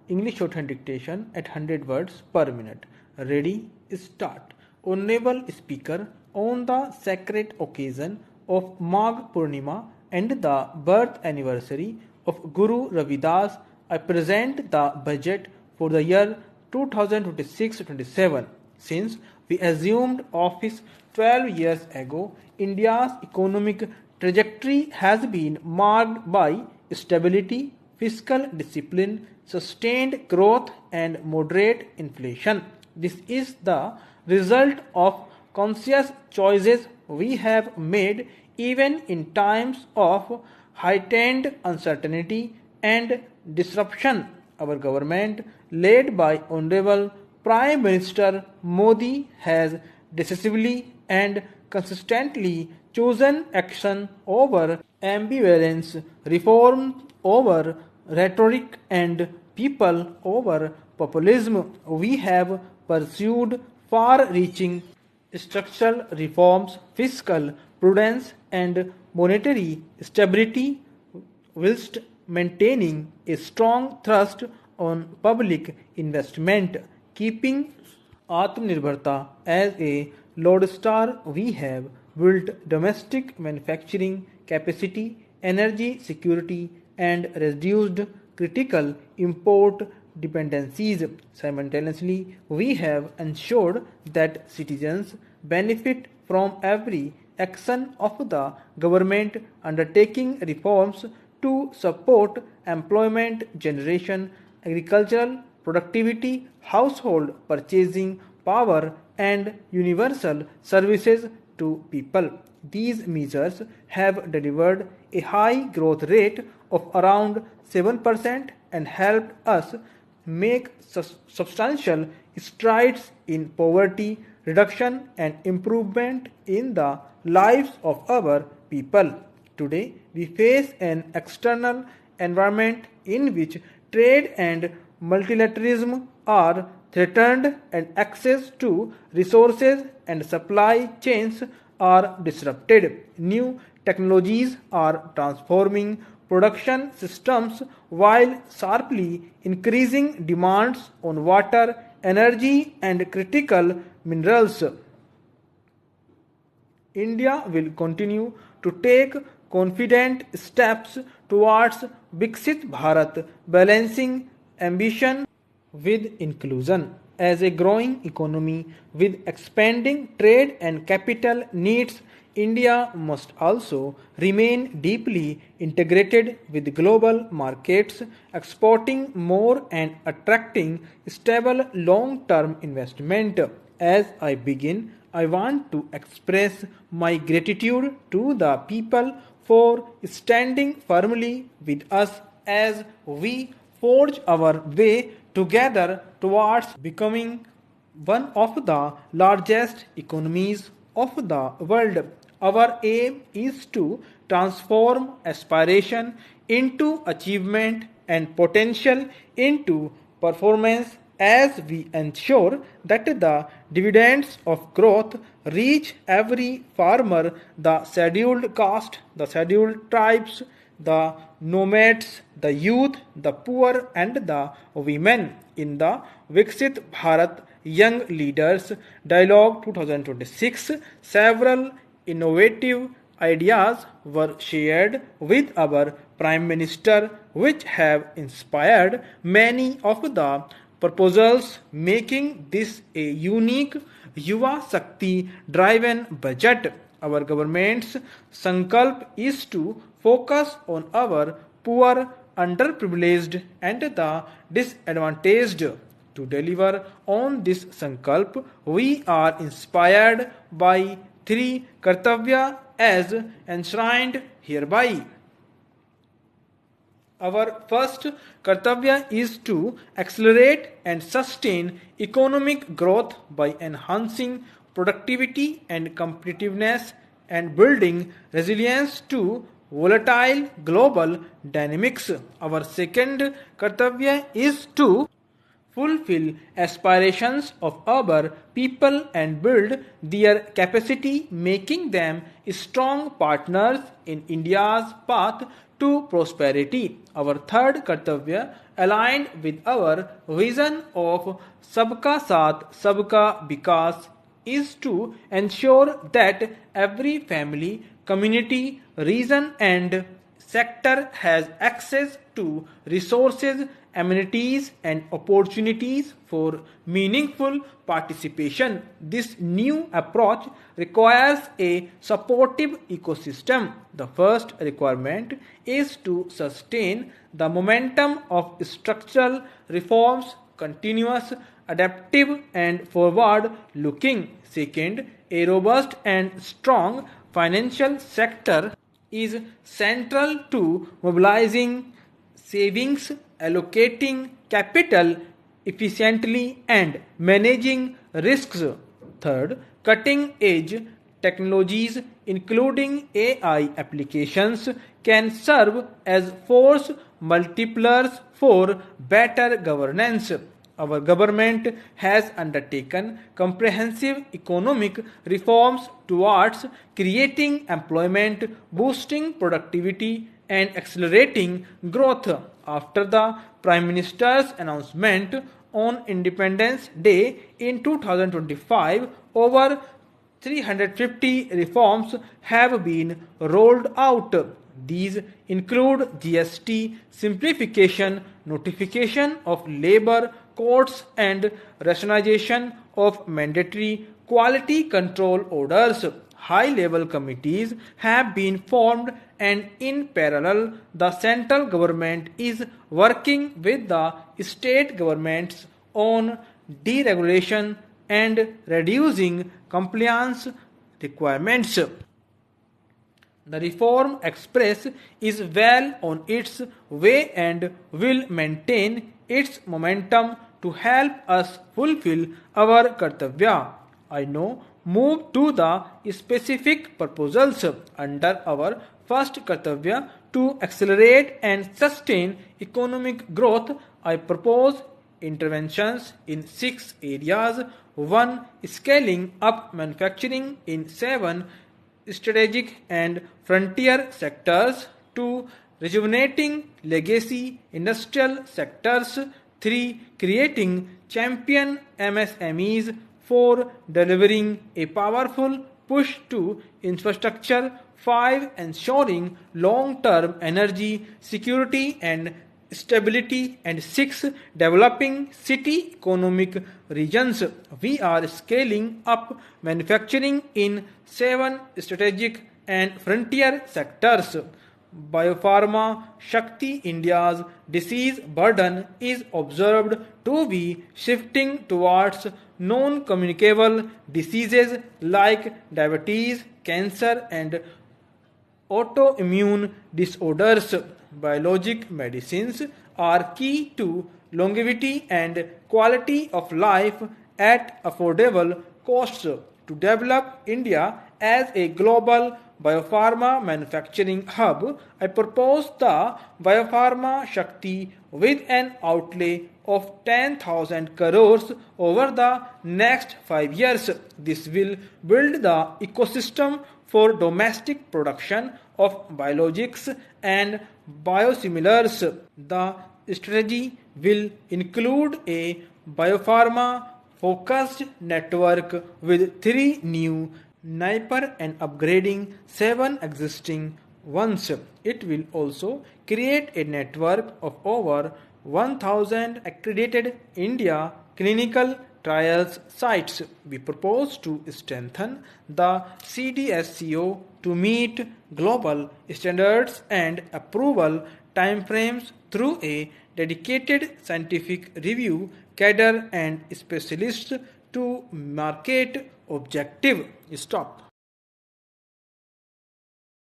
English shorthand dictation at 100 words per minute. Ready? Start. Honorable Speaker, on the sacred occasion of Magh Purnima and the birth anniversary of Guru Ravidas, I present the budget for the year 2026-27. Since we assumed office 12 years ago, India's economic trajectory has been marked by stability, fiscal discipline, sustained growth, and moderate inflation. This is the result of conscious choices we have made even in times of heightened uncertainty and disruption. Our government, led by Honorable Prime Minister Modi, has decisively and consistently chosen action over ambivalence, reform over rhetoric, and people over populism. We have pursued far reaching structural reforms, fiscal prudence, and monetary stability whilst maintaining a strong thrust on public investment. Keeping Atmanirbharta as a lodestar, we have built domestic manufacturing capacity, energy security, and reduced critical import dependencies. Simultaneously, we have ensured that citizens benefit from every action of the government, undertaking reforms to support employment generation, agricultural productivity, household purchasing power, and universal services to people. These measures have delivered a high growth rate of around 7% and helped us make substantial strides in poverty reduction and improvement in the lives of our people. Today, we face an external environment in which trade and multilateralism are threatened and access to resources and supply chains are disrupted. New technologies are transforming production systems while sharply increasing demands on water, energy, and critical minerals. India will continue to take confident steps towards Viksit Bharat, balancing ambition with inclusion. As a growing economy with expanding trade and capital needs, India must also remain deeply integrated with global markets, exporting more and attracting stable long term investment. As I begin, I want to express my gratitude to the people for standing firmly with us as we forge our way together towards becoming one of the largest economies of the world. Our aim is to transform aspiration into achievement and potential into performance as we ensure that the dividends of growth reach every farmer, the scheduled caste, the scheduled tribes, the nomads, the youth, the poor, and the women. In the Viksit Bharat Young Leaders Dialogue 2026, several innovative ideas were shared with our Prime Minister, which have inspired many of the proposals, making this a unique Yuva Shakti driven budget. Our government's sankalp is to focus on our poor, underprivileged, and the disadvantaged. To deliver on this sankalp, we are inspired by three kartavya as enshrined hereby. Our first kartavya is to accelerate and sustain economic growth by enhancing productivity and competitiveness and building resilience to volatile global dynamics. Our second kartavya is to fulfill aspirations of our people and build their capacity, making them strong partners in India's path to prosperity. Our third kartavya aligned with our vision of Sabka Saath, Sabka Vikas, is to ensure that every family, community, region, and sector has access to resources, amenities, and opportunities for meaningful participation. This new approach requires a supportive ecosystem. The first requirement is to sustain the momentum of structural reforms, continuous, adaptive, and forward looking. Second, a robust and strong financial sector is central to mobilizing savings, allocating capital efficiently, and managing risks. Third, cutting edge technologies, including AI applications, can serve as force multipliers for better governance. Our government has undertaken comprehensive economic reforms towards creating employment, boosting productivity, and accelerating growth. After the Prime Minister's announcement on Independence Day in 2025, over 350 reforms have been rolled out. These include GST simplification, notification of labor codes, and rationalization of mandatory quality control orders. High level committees have been formed, and in parallel, the central government is working with the state governments on deregulation and reducing compliance requirements. The Reform Express is well on its way and will maintain its momentum to help us fulfill our kartavya. I now move to the specific proposals under our first kartavya to accelerate and sustain economic growth. I propose interventions in 6 areas. 1. Scaling up manufacturing in 7 strategic and frontier sectors. 2. Rejuvenating legacy industrial sectors. 3. Creating champion MSMEs. 4. Delivering a powerful push to infrastructure. 5. Ensuring long-term energy security and stability. And 6. Developing city economic regions. We are scaling up manufacturing in 7 strategic and frontier sectors. Biopharma Shakti India's disease burden is observed to be shifting towards non-communicable diseases like diabetes, cancer, and autoimmune disorders. Biologic medicines are key to longevity and quality of life at affordable costs. To develop India as a global biopharma manufacturing hub, I propose the Biopharma Shakti with an outlay of 10,000 crores over the next 5 years. This will build the ecosystem for domestic production of biologics and biosimilars. The strategy will include a biopharma focused network with 3 new NIPER and upgrading 7 existing ones. It will also create a network of over 1,000 accredited India clinical trials sites. We propose to strengthen the CDSCO to meet global standards and approval timeframes through a dedicated scientific review cadre and specialists to market objective. Stop.